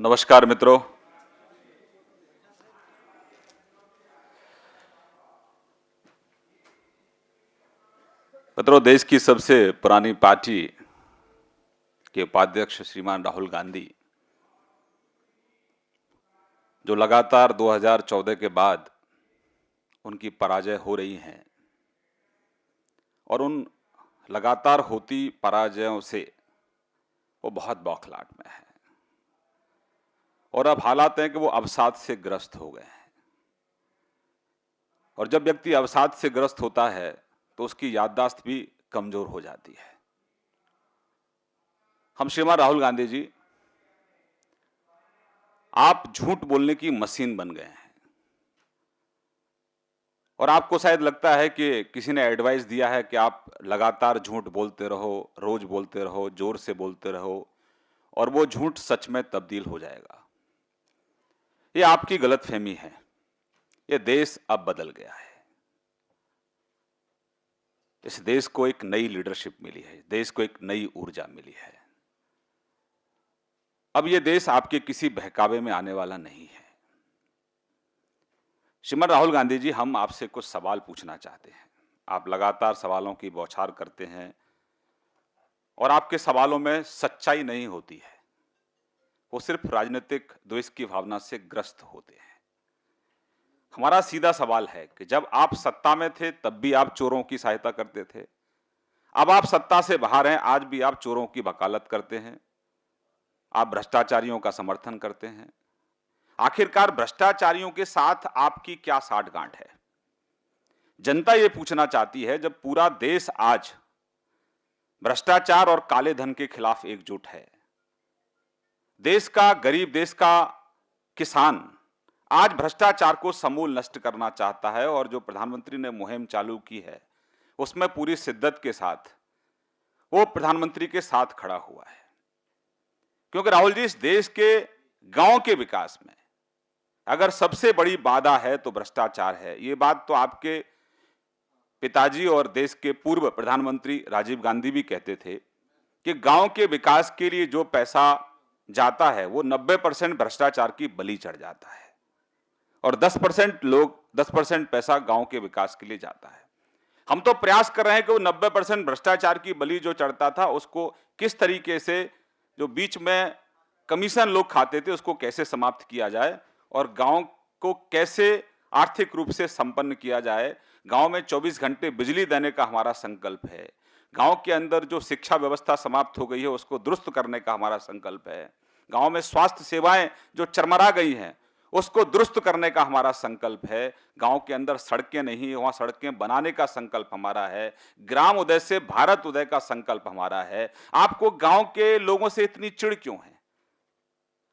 नमस्कार मित्रों। देश की सबसे पुरानी पार्टी के उपाध्यक्ष श्रीमान राहुल गांधी, जो लगातार 2014 के बाद उनकी पराजय हो रही हैं और उन लगातार होती पराजयों से वो बहुत बौखलाहट में है और अब हालात हैं कि वो अवसाद से ग्रस्त हो गए हैं। और जब व्यक्ति अवसाद से ग्रस्त होता है तो उसकी याददाश्त भी कमजोर हो जाती है। हम श्रीमान राहुल गांधी जी, आप झूठ बोलने की मशीन बन गए हैं और आपको शायद लगता है कि किसी ने एडवाइस दिया है कि आप लगातार झूठ बोलते रहो, रोज बोलते रहो, जोर से बोलते रहो और वो झूठ सच में तब्दील हो जाएगा। ये आपकी गलतफहमी है। ये देश अब बदल गया है। इस देश को एक नई लीडरशिप मिली है, देश को एक नई ऊर्जा मिली है। अब ये देश आपके किसी बहकावे में आने वाला नहीं है। श्रीमान राहुल गांधी जी, हम आपसे कुछ सवाल पूछना चाहते हैं। आप लगातार सवालों की बौछार करते हैं और आपके सवालों में सच्चाई नहीं होती है, वो सिर्फ राजनीतिक द्वेष की भावना से ग्रस्त होते हैं। हमारा सीधा सवाल है कि जब आप सत्ता में थे तब भी आप चोरों की सहायता करते थे, अब आप सत्ता से बाहर हैं, आज भी आप चोरों की वकालत करते हैं, आप भ्रष्टाचारियों का समर्थन करते हैं। आखिरकार भ्रष्टाचारियों के साथ आपकी क्या साठगांठ है? जनता यह पूछना चाहती है। जब पूरा देश आज भ्रष्टाचार और काले धन के खिलाफ एकजुट है, देश का गरीब, देश का किसान आज भ्रष्टाचार को समूल नष्ट करना चाहता है और जो प्रधानमंत्री ने मुहिम चालू की है उसमें पूरी शिद्दत के साथ वो प्रधानमंत्री के साथ खड़ा हुआ है। क्योंकि राहुल जी, इस देश के गांव के विकास में अगर सबसे बड़ी बाधा है तो भ्रष्टाचार है। ये बात तो आपके पिताजी और देश के पूर्व प्रधानमंत्री राजीव गांधी भी कहते थे कि गांव के विकास के लिए जो पैसा जाता है वो 90% भ्रष्टाचार की बलि चढ़ जाता है और 10% पैसा गांव के विकास के लिए जाता है। हम तो प्रयास कर रहे हैं कि वो 90% भ्रष्टाचार की बलि जो चढ़ता था उसको किस तरीके से, जो बीच में कमीशन लोग खाते थे, उसको कैसे समाप्त किया जाए और गांव को कैसे आर्थिक रूप से संपन्न किया जाए। गांव में 24 घंटे बिजली देने का हमारा संकल्प है। गांव के अंदर जो शिक्षा व्यवस्था समाप्त हो गई है उसको दुरुस्त करने का हमारा संकल्प है। गांव में स्वास्थ्य सेवाएं जो चरमरा गई हैं उसको दुरुस्त करने का हमारा संकल्प है। गांव के अंदर सड़कें नहीं है, वहां सड़कें बनाने का संकल्प हमारा है। ग्राम उदय से भारत उदय का संकल्प हमारा है। आपको गांव के लोगों से इतनी चिढ़ क्यों है?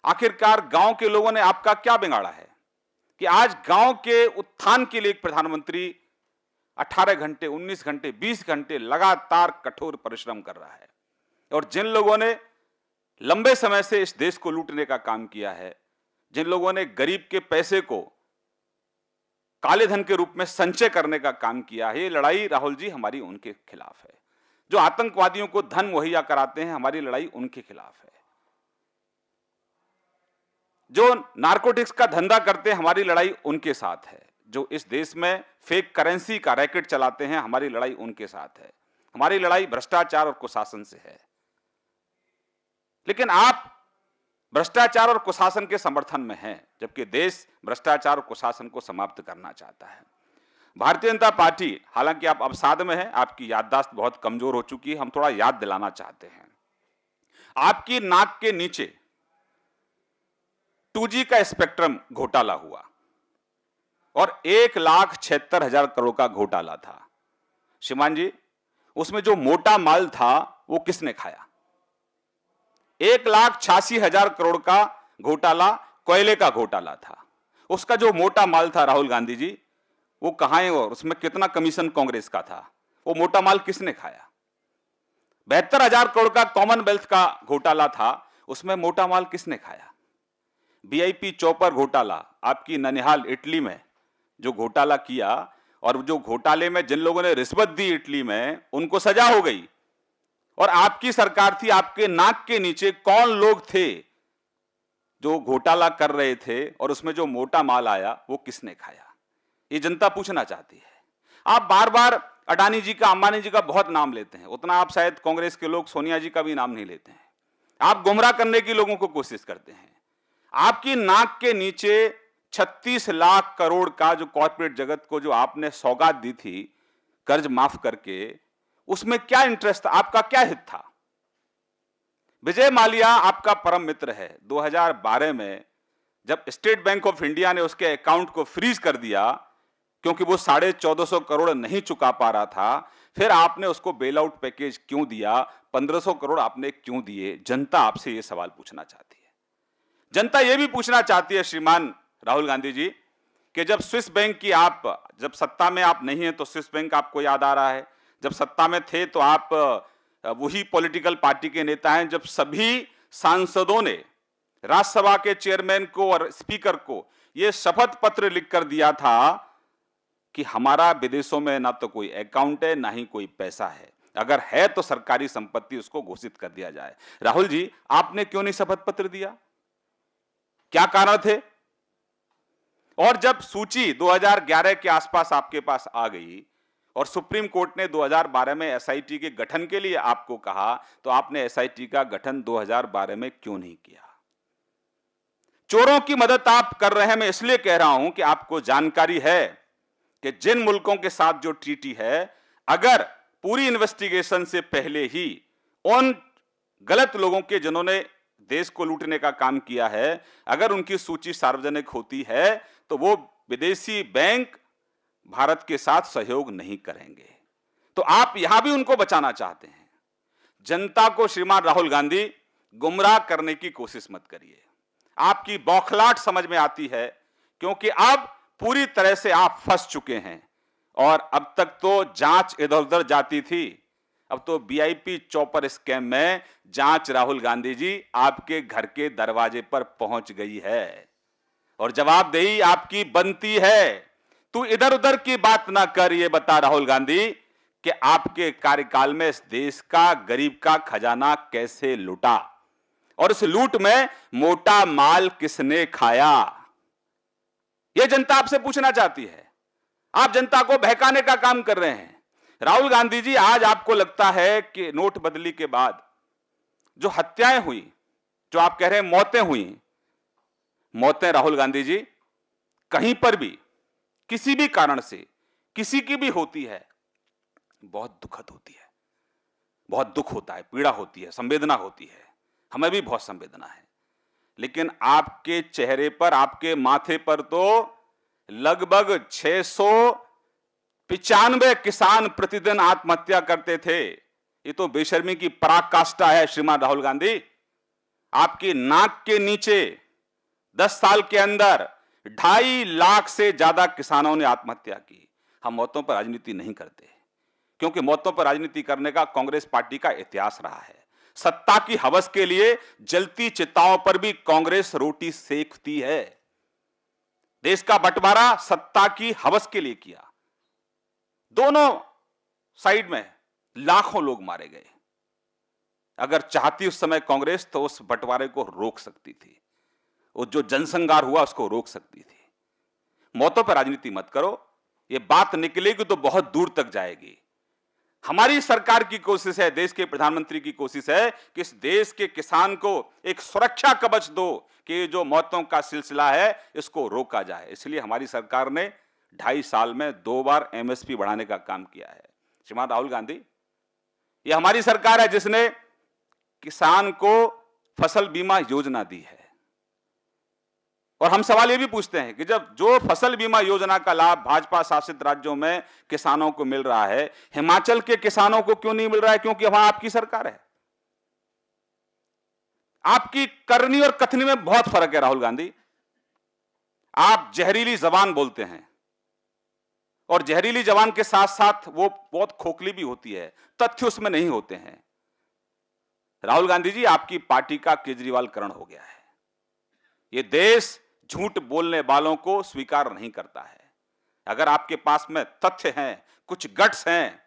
आखिरकार गांव के लोगों ने आपका क्या बिगाड़ा है कि आज गांव के उत्थान के लिए एक प्रधानमंत्री 18 घंटे, 19 घंटे, 20 घंटे लगातार कठोर परिश्रम कर रहा है। और जिन लोगों ने लंबे समय से इस देश को लूटने का काम किया है, जिन लोगों ने गरीब के पैसे को काले धन के रूप में संचय करने का काम किया है, ये लड़ाई राहुल जी हमारी उनके खिलाफ है। जो आतंकवादियों को धन मुहैया कराते हैं, हमारी लड़ाई उनके खिलाफ है। जो नारकोटिक्स का धंधा करते हैं, हमारी लड़ाई उनके साथ है। जो इस देश में फेक करेंसी का रैकेट चलाते हैं, हमारी लड़ाई उनके साथ है। हमारी लड़ाई भ्रष्टाचार और कुशासन से है। लेकिन आप भ्रष्टाचार और कुशासन के समर्थन में हैं, जबकि देश भ्रष्टाचार और कुशासन को समाप्त करना चाहता है। भारतीय जनता पार्टी, हालांकि आप अवसाद में हैं, आपकी याददाश्त बहुत कमजोर हो चुकी है, हम थोड़ा याद दिलाना चाहते हैं। आपकी नाक के नीचे 2G का स्पेक्ट्रम घोटाला हुआ और 1,76,000 करोड़ का घोटाला था। श्रीमान जी, उसमें जो मोटा माल था वो किसने खाया? 1,86,000 करोड़ का घोटाला कोयले का घोटाला था। उसका जो मोटा माल था राहुल गांधी जी, वो कहां है और उसमें कितना कमीशन कांग्रेस का था? वो मोटा माल किसने खाया? 72,000 करोड़ का कॉमनवेल्थ का घोटाला था, उसमें मोटा माल किसने खाया? VIP चौपर घोटाला, आपकी ननिहाल इटली में जो घोटाला किया और जो घोटाले में जिन लोगों ने रिश्वत दी इटली में, उनको सजा हो गई। और आपकी सरकार थी, आपके नाक के नीचे कौन लोग थे जो घोटाला कर रहे थे और उसमें जो मोटा माल आया वो किसने खाया, ये जनता पूछना चाहती है। आप बार बार अडानी जी का, अंबानी जी का बहुत नाम लेते हैं, उतना आप शायद कांग्रेस के लोग सोनिया जी का भी नाम नहीं लेते हैं। आप गुमराह करने की लोगों को कोशिश करते हैं। आपकी नाक के नीचे 36 लाख करोड़ का जो कॉर्पोरेट जगत को जो आपने सौगात दी थी कर्ज माफ करके, उसमें क्या इंटरेस्ट था, आपका क्या हित था? विजय माल्या आपका परम मित्र है। 2012 में जब स्टेट बैंक ऑफ इंडिया ने उसके अकाउंट को फ्रीज कर दिया क्योंकि वो 1450 करोड़ नहीं चुका पा रहा था, फिर आपने उसको बेल आउट पैकेज क्यों दिया, 1500 करोड़ आपने क्यों दिए? जनता आपसे यह सवाल पूछना चाहती है। जनता यह भी पूछना चाहती है श्रीमान राहुल गांधी जी कि जब स्विस बैंक की आप, जब सत्ता में आप नहीं है तो स्विस बैंक आपको याद आ रहा है, जब सत्ता में थे तो आप वही पॉलिटिकल पार्टी के नेता हैं, जब सभी सांसदों ने राज्यसभा के चेयरमैन को और स्पीकर को यह शपथ पत्र लिखकर दिया था कि हमारा विदेशों में ना तो कोई अकाउंट है ना ही कोई पैसा है, अगर है तो सरकारी संपत्ति उसको घोषित कर दिया जाए। राहुल जी, आपने क्यों नहीं शपथ पत्र दिया? क्या कारण थे? और जब सूची 2011 के आसपास आपके पास आ गई और सुप्रीम कोर्ट ने 2012 में एसआईटी के गठन के लिए आपको कहा, तो आपने एसआईटी का गठन 2012 में क्यों नहीं किया? चोरों की मदद आप कर रहे हैं। मैं इसलिए कह रहा हूं कि आपको जानकारी है कि जिन मुल्कों के साथ जो ट्रीटी है, अगर पूरी इन्वेस्टिगेशन से पहले ही उन गलत लोगों के जिन्होंने देश को लूटने का काम किया है, अगर उनकी सूची सार्वजनिक होती है तो वो विदेशी बैंक भारत के साथ सहयोग नहीं करेंगे। तो आप यहां भी उनको बचाना चाहते हैं। जनता को श्रीमान राहुल गांधी गुमराह करने की कोशिश मत करिए। आपकी बौखलाहट समझ में आती है क्योंकि अब पूरी तरह से आप फंस चुके हैं और अब तक तो जांच इधर उधर जाती थी, अब तो वीआईपी चौपर स्कैम में जांच राहुल गांधी जी आपके घर के दरवाजे पर पहुंच गई है और जवाबदेही आपकी बनती है। तू इधर उधर की बात ना कर, ये बता राहुल गांधी कि आपके कार्यकाल में इस देश का गरीब का खजाना कैसे लूटा और इस लूट में मोटा माल किसने खाया? यह जनता आपसे पूछना चाहती है। आप जनता को बहकाने का काम कर रहे हैं। राहुल गांधी जी, आज आपको लगता है कि नोटबंदी के बाद जो हत्याएं हुई, जो आप कह रहे हैं मौतें हुई, मौतें राहुल गांधी जी कहीं पर भी किसी भी कारण से किसी की भी होती है, बहुत दुखद होती है, बहुत दुख होता है, पीड़ा होती है, संवेदना होती है। हमें भी बहुत संवेदना है, लेकिन आपके चेहरे पर, आपके माथे पर तो लगभग 695 किसान प्रतिदिन आत्महत्या करते थे। ये तो बेशर्मी की पराकाष्ठा है श्रीमान राहुल गांधी। आपकी नाक के नीचे 10 साल के अंदर 2.5 लाख से ज्यादा किसानों ने आत्महत्या की। हम मौतों पर राजनीति नहीं करते क्योंकि मौतों पर राजनीति करने का कांग्रेस पार्टी का इतिहास रहा है। सत्ता की हवस के लिए जलती चिताओं पर भी कांग्रेस रोटी सेकती है। देश का बंटवारा सत्ता की हवस के लिए किया। दोनों साइड में लाखों लोग मारे गए। अगर चाहती उस समय कांग्रेस तो उस बंटवारे को रोक सकती थी, वो जो जनसंहार हुआ उसको रोक सकती थी। मौतों पर राजनीति मत करो, ये बात निकलेगी तो बहुत दूर तक जाएगी। हमारी सरकार की कोशिश है, देश के प्रधानमंत्री की कोशिश है कि इस देश के किसान को एक सुरक्षा कवच दो कि जो मौतों का सिलसिला है इसको रोका जाए। इसलिए हमारी सरकार ने 2.5 साल में 2 बार एमएसपी बढ़ाने का काम किया है। श्रीमान राहुल गांधी, यह हमारी सरकार है जिसने किसान को फसल बीमा योजना दी है। और हम सवाल ये भी पूछते हैं कि जब जो फसल बीमा योजना का लाभ भाजपा शासित राज्यों में किसानों को मिल रहा है, हिमाचल के किसानों को क्यों नहीं मिल रहा है? क्योंकि वहां आपकी सरकार है। आपकी करनी और कथनी में बहुत फर्क है राहुल गांधी। आप जहरीली जबान बोलते हैं और जहरीली जबान के साथ साथ वो बहुत खोखली भी होती है, तथ्य उसमें नहीं होते हैं। राहुल गांधी जी, आपकी पार्टी का केजरीवालकरण हो गया है। ये देश झूठ बोलने वालों को स्वीकार नहीं करता है। अगर आपके पास में तथ्य हैं, कुछ गट्स हैं,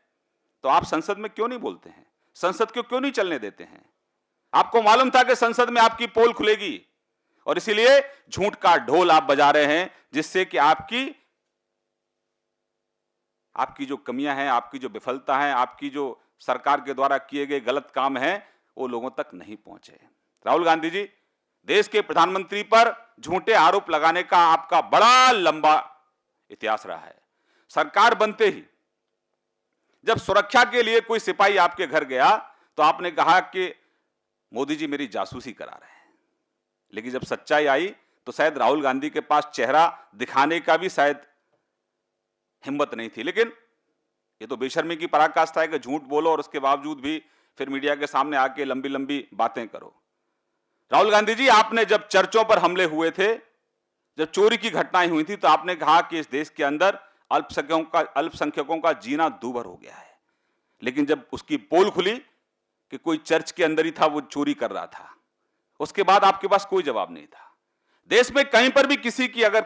तो आप संसद में क्यों नहीं बोलते हैं? संसद को क्यों नहीं चलने देते हैं? आपको मालूम था कि संसद में आपकी पोल खुलेगी और इसीलिए झूठ का ढोल आप बजा रहे हैं, जिससे कि आपकी जो कमियां हैं, आपकी जो विफलता है, आपकी जो सरकार के द्वारा किए गए गलत काम हैं, वो लोगों तक नहीं पहुंचे। राहुल गांधी जी, देश के प्रधानमंत्री पर झूठे आरोप लगाने का आपका बड़ा लंबा इतिहास रहा है। सरकार बनते ही जब सुरक्षा के लिए कोई सिपाही आपके घर गया तो आपने कहा कि मोदी जी मेरी जासूसी करा रहे हैं, लेकिन जब सच्चाई आई तो शायद राहुल गांधी के पास चेहरा दिखाने का भी शायद हिम्मत नहीं थी। लेकिन ये तो बेशर्मी की पराकाष्ठा है कि झूठ बोलो और उसके बावजूद भी फिर मीडिया के सामने आके लंबी लंबी बातें करो। राहुल गांधी जी, आपने जब चर्चों पर हमले हुए थे, जब चोरी की घटनाएं हुई थी, तो आपने कहा कि इस देश के अंदर अल्पसंख्यकों का जीना दूभर हो गया है। लेकिन जब उसकी पोल खुली कि कोई चर्च के अंदर ही था, वो चोरी कर रहा था, उसके बाद आपके पास कोई जवाब नहीं था। देश में कहीं पर भी अगर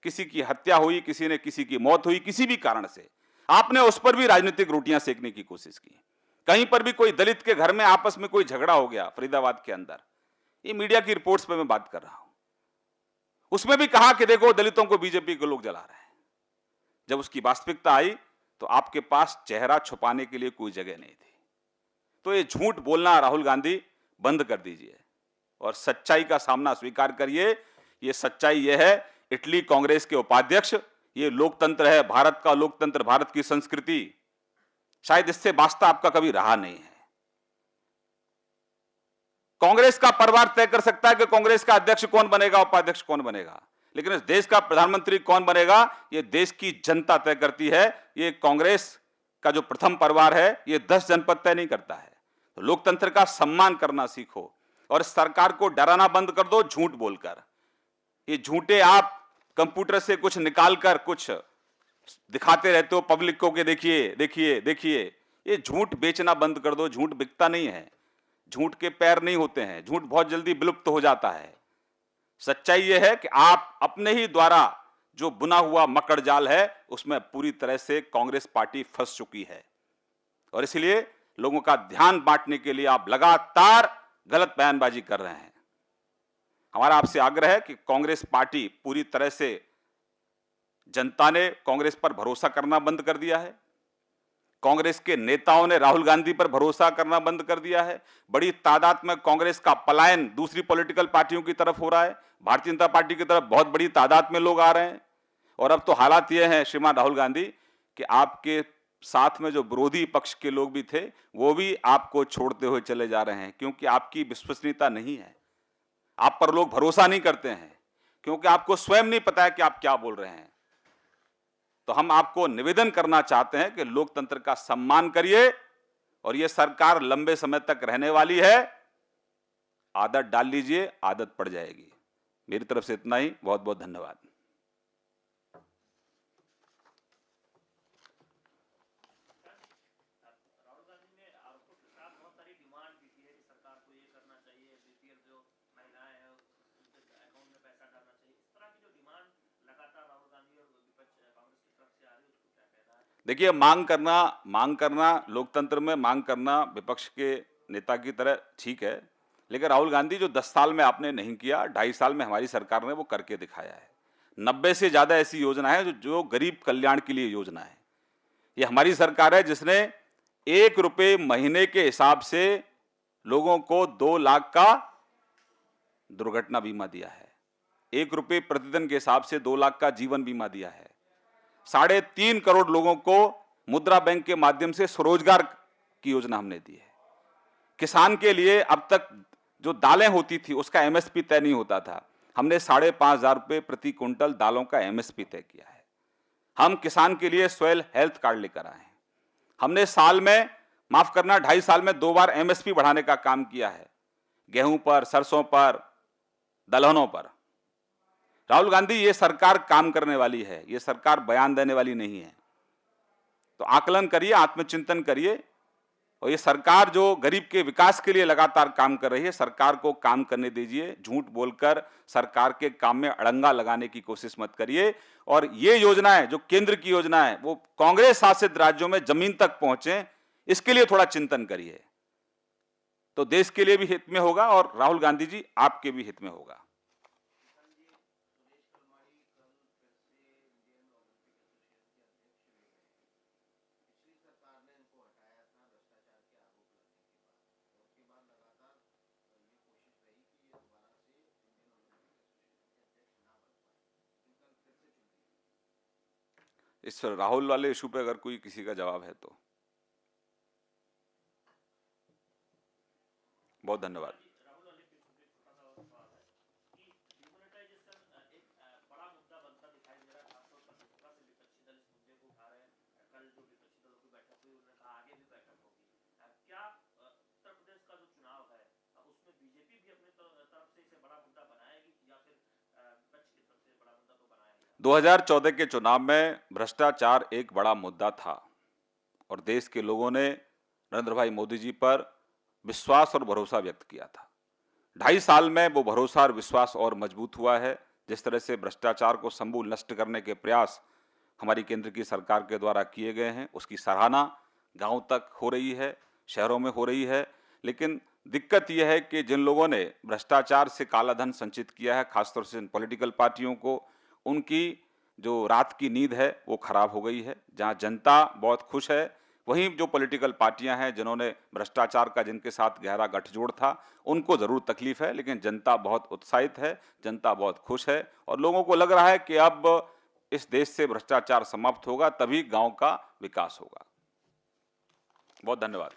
किसी की हत्या हुई, किसी की मौत हुई किसी भी कारण से, आपने उस पर भी राजनीतिक रोटियां सेकने की कोशिश की। कहीं पर भी कोई दलित के घर में आपस में कोई झगड़ा हो गया, फरीदाबाद के अंदर, ये मीडिया की रिपोर्ट्स पे मैं बात कर रहा हूं, उसमें भी कहा कि देखो दलितों को बीजेपी के लोग जला रहे हैं। जब उसकी वास्तविकता आई तो आपके पास चेहरा छुपाने के लिए कोई जगह नहीं थी। तो ये झूठ बोलना राहुल गांधी बंद कर दीजिए और सच्चाई का सामना स्वीकार करिए। ये सच्चाई ये है, इटली कांग्रेस के उपाध्यक्ष, ये लोकतंत्र है, भारत का लोकतंत्र, भारत की संस्कृति, शायद इससे वास्ता आपका कभी रहा नहीं है। कांग्रेस का परिवार तय कर सकता है कि कांग्रेस का अध्यक्ष कौन बनेगा, उपाध्यक्ष कौन बनेगा, लेकिन इस देश का प्रधानमंत्री कौन बनेगा, ये देश की जनता तय करती है। ये कांग्रेस का जो प्रथम परिवार है, ये 10 जनपद तय नहीं करता है। तो लोकतंत्र का सम्मान करना सीखो और सरकार को डराना बंद कर दो झूठ बोलकर। ये झूठे आप कंप्यूटर से कुछ निकालकर कुछ दिखाते रहते हो पब्लिक को कि देखिए देखिए देखिए। ये झूठ बेचना बंद कर दो, झूठ बिकता नहीं है, झूठ के पैर नहीं होते हैं, झूठ बहुत जल्दी विलुप्त हो जाता है। सच्चाई यह है कि आप अपने ही द्वारा जो बुना हुआ मकड़ जाल है उसमें पूरी तरह से कांग्रेस पार्टी फंस चुकी है और इसलिए लोगों का ध्यान बांटने के लिए आप लगातार गलत बयानबाजी कर रहे हैं। हमारा आपसे आग्रह है कि कांग्रेस पार्टी पूरी तरह से, जनता ने कांग्रेस पर भरोसा करना बंद कर दिया है, कांग्रेस के नेताओं ने राहुल गांधी पर भरोसा करना बंद कर दिया है। बड़ी तादाद में कांग्रेस का पलायन दूसरी पॉलिटिकल पार्टियों की तरफ हो रहा है, भारतीय जनता पार्टी की तरफ बहुत बड़ी तादाद में लोग आ रहे हैं और अब तो हालात ये हैं श्रीमान राहुल गांधी कि आपके साथ में जो विरोधी पक्ष के लोग भी थे वो भी आपको छोड़ते हुए चले जा रहे हैं, क्योंकि आपकी विश्वसनीयता नहीं है, आप पर लोग भरोसा नहीं करते हैं, क्योंकि आपको स्वयं नहीं पता है कि आप क्या बोल रहे हैं। तो हम आपको निवेदन करना चाहते हैं कि लोकतंत्र का सम्मान करिए और यह सरकार लंबे समय तक रहने वाली है, आदत डाल लीजिए, आदत पड़ जाएगी। मेरी तरफ से इतना ही, बहुत बहुत धन्यवाद। देखिए, मांग करना लोकतंत्र में मांग करना विपक्ष के नेता की तरह ठीक है, लेकिन राहुल गांधी जो 10 साल में आपने नहीं किया, 2.5 साल में हमारी सरकार ने वो करके दिखाया है। 90 से ज्यादा ऐसी योजना है जो गरीब कल्याण के लिए योजना है। ये हमारी सरकार है जिसने 1 रुपये महीने के हिसाब से लोगों को 2 लाख का दुर्घटना बीमा दिया है, 1 रुपये प्रतिदिन के हिसाब से 2 लाख का जीवन बीमा दिया है, 3.5 करोड़ लोगों को मुद्रा बैंक के माध्यम से स्वरोजगार की योजना हमने दी है। किसान के लिए अब तक जो दालें होती थी उसका एमएसपी तय नहीं होता था, हमने 5,500 रुपये प्रति क्विंटल दालों का एमएसपी तय किया है। हम किसान के लिए सॉइल हेल्थ कार्ड लेकर आए हैं। हमने साल में, माफ करना, 2.5 साल में 2 बार एमएसपी बढ़ाने का काम किया है, गेहूं पर, सरसों पर, दलहनों पर। राहुल गांधी, ये सरकार काम करने वाली है, ये सरकार बयान देने वाली नहीं है। तो आकलन करिए, आत्मचिंतन करिए और ये सरकार जो गरीब के विकास के लिए लगातार काम कर रही है, सरकार को काम करने दीजिए। झूठ बोलकर सरकार के काम में अड़ंगा लगाने की कोशिश मत करिए। और ये योजनाएं, जो केंद्र की योजना है, वो कांग्रेस शासित राज्यों में जमीन तक पहुंचे, इसके लिए थोड़ा चिंतन करिए, तो देश के लिए भी हित में होगा और राहुल गांधी जी आपके भी हित में होगा। इस राहुल वाले इशू पे अगर कोई किसी का जवाब है तो। बहुत धन्यवाद। बीजेपी भी अपने तरफ से इसे बड़ा मुद्दा बनाएगी या फिर विपक्ष की तरफ से बड़ा मुद्दा तो बनाएगी? 2014 के चुनाव में भ्रष्टाचार एक बड़ा मुद्दा था और देश के लोगों ने नरेंद्र भाई मोदी जी पर विश्वास और भरोसा व्यक्त किया था। 2.5 साल में वो भरोसा और विश्वास और मजबूत हुआ है। जिस तरह से भ्रष्टाचार को समूल नष्ट करने के प्रयास हमारी केंद्र की सरकार के द्वारा किए गए हैं, उसकी सराहना गांव तक हो रही है, शहरों में हो रही है। लेकिन दिक्कत यह है कि जिन लोगों ने भ्रष्टाचार से काला धन संचित किया है, खासतौर से पॉलिटिकल पार्टियों को, उनकी जो रात की नींद है वो खराब हो गई है। जहां जनता बहुत खुश है, वहीं जो पॉलिटिकल पार्टियां हैं जिन्होंने भ्रष्टाचार का जिनके साथ गहरा गठजोड़ था, उनको जरूर तकलीफ है, लेकिन जनता बहुत उत्साहित है, जनता बहुत खुश है और लोगों को लग रहा है कि अब इस देश से भ्रष्टाचार समाप्त होगा, तभी गांव का विकास होगा। बहुत धन्यवाद।